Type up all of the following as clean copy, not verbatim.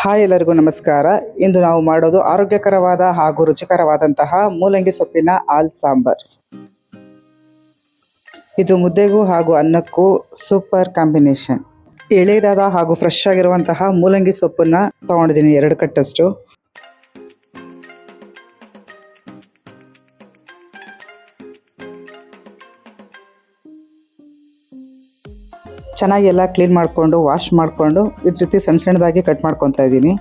Hi ಎಲ್ಲರಿಗೂ ನಮಸ್ಕಾರ. ಇಂದು ನಾವು ಮಾಡೋದು ಆರೋಗ್ಯಕರವಾದ ಹಾಗೂ ರುಚಿಕರವಾದಂತಹ ಮೂಲಂಗಿ ಸೊಪ್ಪಿನ ಹಾಲ್ ಸಾಂಬಾರ್. ಇದು ಮುದ್ದೆಗೂ ಹಾಗೂ ಅನ್ನಕ್ಕೂ ಸೂಪರ್ ಕಾಂಬಿನೇಷನ್. ಎಳೆದಾದ ಹಾಗೂ ಫ್ರೆಶ್ ಆಗಿರುವಂತಹ ಮೂಲಂಗಿ ಸೊಪ್ಪನ್ನ ತಗೊಂಡಿದ್ದೀನಿ 2 ಕಟ್ಟಷ್ಟು. ಚೆನ್ನಾಗಿ ಎಲ್ಲ ಕ್ಲೀನ್ ಮಾಡಿಕೊಂಡು ವಾಶ್ ಮಾಡಿಕೊಂಡು ಇದ್ರ ರೀತಿ ಸಣ್ಣ ಸಣ್ಣದಾಗಿ ಕಟ್ ಮಾಡ್ಕೊತಾ ಇದ್ದೀನಿ.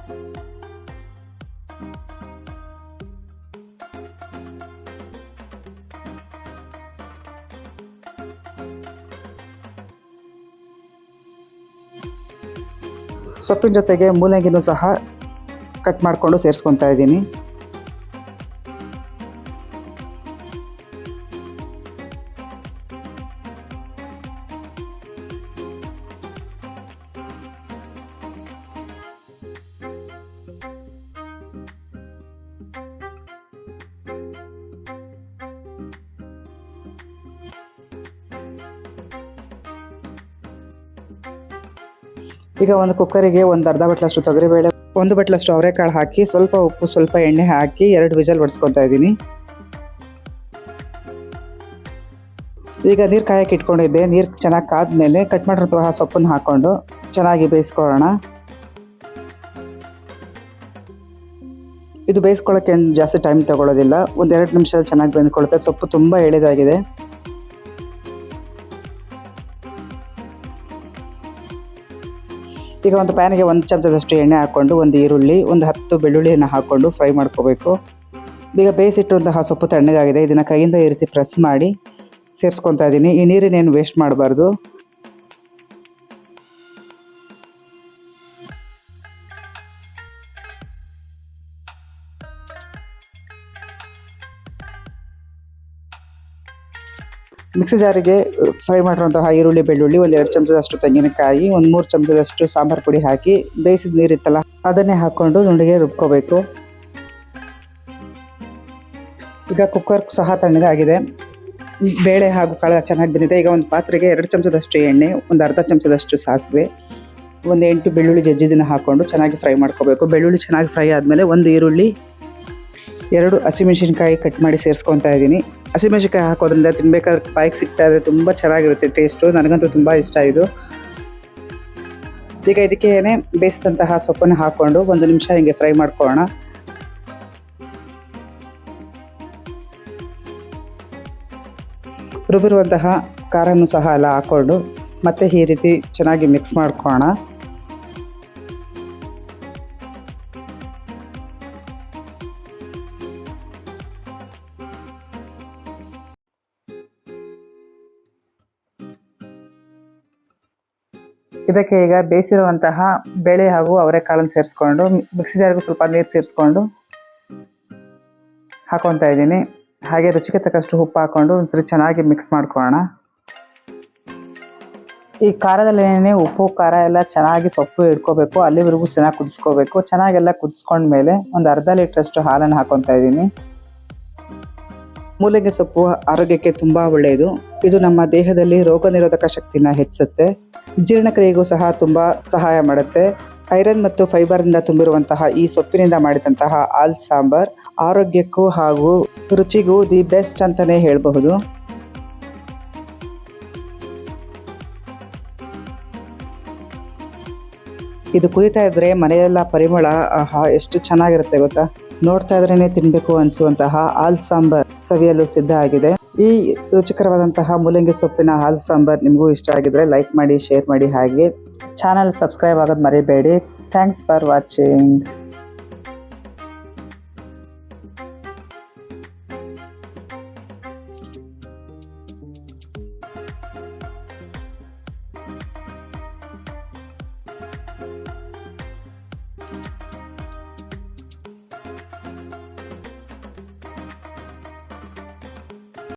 ಸೊಪ್ಪಿನ ಜೊತೆಗೆ ಮೂಲಂಗಿನೂ ಸಹ ಕಟ್ ಮಾಡಿಕೊಂಡು ಸೇರಿಸ್ಕೊತಾ ಇದ್ದೀನಿ. ಈಗ ಒಂದು ಕುಕ್ಕರಿಗೆ ಒಂದು ಅರ್ಧ ಬಟ್ಲಷ್ಟು ತೊಗರಿಬೇಳೆ, 1 ಬಟ್ಲಷ್ಟು ಅವರೆಕಾಳು ಹಾಕಿ ಸ್ವಲ್ಪ ಉಪ್ಪು ಸ್ವಲ್ಪ ಎಣ್ಣೆ ಹಾಕಿ 2 ವಿಜಲ್ ಹೊಡ್ಸ್ಕೊತಾ ಇದ್ದೀನಿ. ಈಗ ನೀರು ಕಾಯಕ್ಕೆ ಇಟ್ಕೊಂಡಿದ್ದೆ. ನೀರು ಚೆನ್ನಾಗಿ ಕಾದ್ಮೇಲೆ ಕಟ್ ಮಾಡಿರುವಂತಹ ಸೊಪ್ಪನ್ನು ಹಾಕ್ಕೊಂಡು ಚೆನ್ನಾಗಿ ಬೇಯಿಸ್ಕೊಳ್ಳೋಣ. ಇದು ಬೇಯಿಸ್ಕೊಳ್ಳೋಕ್ಕೆ ಜಾಸ್ತಿ ಟೈಮ್ ತಗೊಳ್ಳೋದಿಲ್ಲ, 1-2 ನಿಮಿಷದಲ್ಲಿ ಚೆನ್ನಾಗಿ ಬೆಂದ್ಕೊಳ್ಳುತ್ತೆ. ಸೊಪ್ಪು ತುಂಬ ಎಳೆದಾಗಿದೆ. ಈಗ ಒಂದು ಪ್ಯಾನಿಗೆ 1 ಚಮಚದಷ್ಟು ಎಣ್ಣೆ ಹಾಕ್ಕೊಂಡು 1 ಈರುಳ್ಳಿ, 10 ಬೆಳ್ಳುಳ್ಳಿಯನ್ನು ಹಾಕ್ಕೊಂಡು ಫ್ರೈ ಮಾಡ್ಕೋಬೇಕು. ಈಗ ಬೇಯಿಸಿಟ್ಟಂತಹ ಸೊಪ್ಪು ತಣ್ಣಗಾಗಿದೆ. ಇದನ್ನು ಕೈಯಿಂದ ಈ ರೀತಿ ಪ್ರೆಸ್ ಮಾಡಿ ಸೇರಿಸ್ಕೊತಾ ಇದ್ದೀನಿ. ಈ ನೀರಿನೇನು ವೇಸ್ಟ್ ಮಾಡಬಾರ್ದು. ಮಿಕ್ಸಿ ಜಾರಿಗೆ ಫ್ರೈ ಮಾಡಿರುವಂತಹ ಈರುಳ್ಳಿ ಬೆಳ್ಳುಳ್ಳಿ, 1-2 ಚಮಚದಷ್ಟು ತೆಂಗಿನಕಾಯಿ, 1-3 ಚಮಚದಷ್ಟು ಸಾಂಬಾರು ಪುಡಿ ಹಾಕಿ ಬೇಯಿಸಿದ ನೀರಿತ್ತಲ್ಲ ಅದನ್ನೇ ಹಾಕ್ಕೊಂಡು ನುಣ್ಣಗೆ ರುಬ್ಕೋಬೇಕು. ಈಗ ಕುಕ್ಕರ್ ಸಹ ತಣ್ಣಗಾಗಿದೆ. ಬೇಳೆ ಹಾಗೂ ಕಾಳು ಚೆನ್ನಾಗಿ ಬಂದಿದೆ. ಈಗ ಒಂದು ಪಾತ್ರೆಗೆ 2 ಚಮಚದಷ್ಟು ಎಣ್ಣೆ, 1 ಅರ್ಧ ಚಮಚದಷ್ಟು ಸಾಸಿವೆ, 8 ಬೆಳ್ಳುಳ್ಳಿ ಜಜ್ಜಿದನ್ನು ಹಾಕ್ಕೊಂಡು ಚೆನ್ನಾಗಿ ಫ್ರೈ ಮಾಡ್ಕೋಬೇಕು. ಬೆಳ್ಳುಳ್ಳಿ ಚೆನ್ನಾಗಿ ಫ್ರೈ ಆದಮೇಲೆ 1 ಈರುಳ್ಳಿ, 2 ಹಸಿಮೆಣಸಿನ್ಕಾಯಿ ಕಟ್ ಮಾಡಿ ಸೇರಿಸ್ಕೊತಾ ಇದ್ದೀನಿ. ಹಸಿಮೆಣಸಿನ್ಕಾಯಿ ಹಾಕೋದ್ರಿಂದ ತಿನ್ಬೇಕಾದ್ರೆ ಬಾಯಿಗೆ ಸಿಗ್ತಾ ಇದ್ರೆ ತುಂಬ ಚೆನ್ನಾಗಿರುತ್ತೆ ಟೇಸ್ಟು. ನನಗಂತೂ ತುಂಬ ಇಷ್ಟ ಇದು. ಈಗ ಇದಕ್ಕೆ ಬೇಯಿಸಿದಂತಹ ಸೊಪ್ಪನ್ನು ಹಾಕ್ಕೊಂಡು 1 ನಿಮಿಷ ಹಿಂಗೆ ಫ್ರೈ ಮಾಡ್ಕೊಳ್ಳೋಣ. ರುಬ್ಬಿರುವಂತಹ ಖಾರನೂ ಸಹ ಎಲ್ಲ ಹಾಕ್ಕೊಂಡು ಮತ್ತೆ ಈ ರೀತಿ ಚೆನ್ನಾಗಿ ಮಿಕ್ಸ್ ಮಾಡ್ಕೊಳ್ಳೋಣ. ಇದಕ್ಕೆ ಈಗ ಬೇಯಿಸಿರುವಂತಹ ಬೇಳೆ ಹಾಗೂ ಅವರೆಕಾಳನ್ನು ಸೇರಿಸ್ಕೊಂಡು ಮಿಕ್ಸಿ ಜಾರಿಗೆ ಸ್ವಲ್ಪ ನೀರು ಸೇರಿಸ್ಕೊಂಡು ಹಾಕೊತಾ ಇದ್ದೀನಿ. ಹಾಗೆ ರುಚಿಗೆ ತಕ್ಕಷ್ಟು ಉಪ್ಪು ಹಾಕ್ಕೊಂಡು ಒಂದ್ಸರಿ ಚೆನ್ನಾಗಿ ಮಿಕ್ಸ್ ಮಾಡ್ಕೊಳ್ಳೋಣ. ಈ ಖಾರದಲ್ಲೇನೇ ಉಪ್ಪು ಖಾರ ಎಲ್ಲ ಚೆನ್ನಾಗಿ ಸೊಪ್ಪು ಇಟ್ಕೋಬೇಕು. ಅಲ್ಲಿವರೆಗೂ ಚೆನ್ನಾಗಿ ಕುದಿಸ್ಕೋಬೇಕು. ಚೆನ್ನಾಗೆಲ್ಲ ಕುದಿಸ್ಕೊಂಡ್ಮೇಲೆ ಒಂದು ಅರ್ಧ ಲೀಟ್ರಷ್ಟು ಹಾಲನ್ನು ಹಾಕೊತಾ ಇದ್ದೀನಿ. ಮೂಲಂಗಿ ಸೊಪ್ಪು ಆರೋಗ್ಯಕ್ಕೆ ತುಂಬ ಒಳ್ಳೆಯದು. ಇದು ನಮ್ಮ ದೇಹದಲ್ಲಿ ರೋಗ ನಿರೋಧಕ ಶಕ್ತಿನ ಹೆಚ್ಚಿಸುತ್ತೆ. ಜೀರ್ಣಕ್ರಿಯೆಗೂ ಸಹ ತುಂಬ ಸಹಾಯ ಮಾಡುತ್ತೆ. ಐರನ್ ಮತ್ತು ಫೈಬರ್ನಿಂದ ತುಂಬಿರುವಂತಹ ಈ ಸೊಪ್ಪಿನಿಂದ ಮಾಡಿದಂತಹ ಹಾಲ್ ಸಾಂಬಾರ್ ಆರೋಗ್ಯಕ್ಕೂ ಹಾಗೂ ರುಚಿಗೂ ದಿ ಬೆಸ್ಟ್ ಅಂತಲೇ ಹೇಳಬಹುದು. ಇದು ಕುದಿತಾ ಇದ್ರೆ ಮನೆಯೆಲ್ಲ ಪರಿಮಳ ಎಷ್ಟು ಚೆನ್ನಾಗಿರುತ್ತೆ ಗೊತ್ತಾ. ನೋಡ್ತಾ ಇದ್ರೇನೆ ತಿನ್ನಬೇಕು ಅನಿಸುವಂತಹ ಹಾಲ್ ಸಾಂಬಾರ್ ಸವಿಯಲು ಸಿದ್ಧ ಆಗಿದೆ. ಈ ರುಚಿಕರವಾದಂತಹ ಮೂಲಂಗಿ ಸೊಪ್ಪಿನ ಹಾಲ್ ಸಾಂಬಾರ್ ನಿಮಗೂ ಇಷ್ಟ ಆಗಿದ್ರೆ ಲೈಕ್ ಮಾಡಿ, ಶೇರ್ ಮಾಡಿ, ಹಾಗೆ ಚಾನಲ್ ಸಬ್ಸ್ಕ್ರೈಬ್ ಆಗೋದು ಮರಿಬೇಡಿ. Thanks for watching.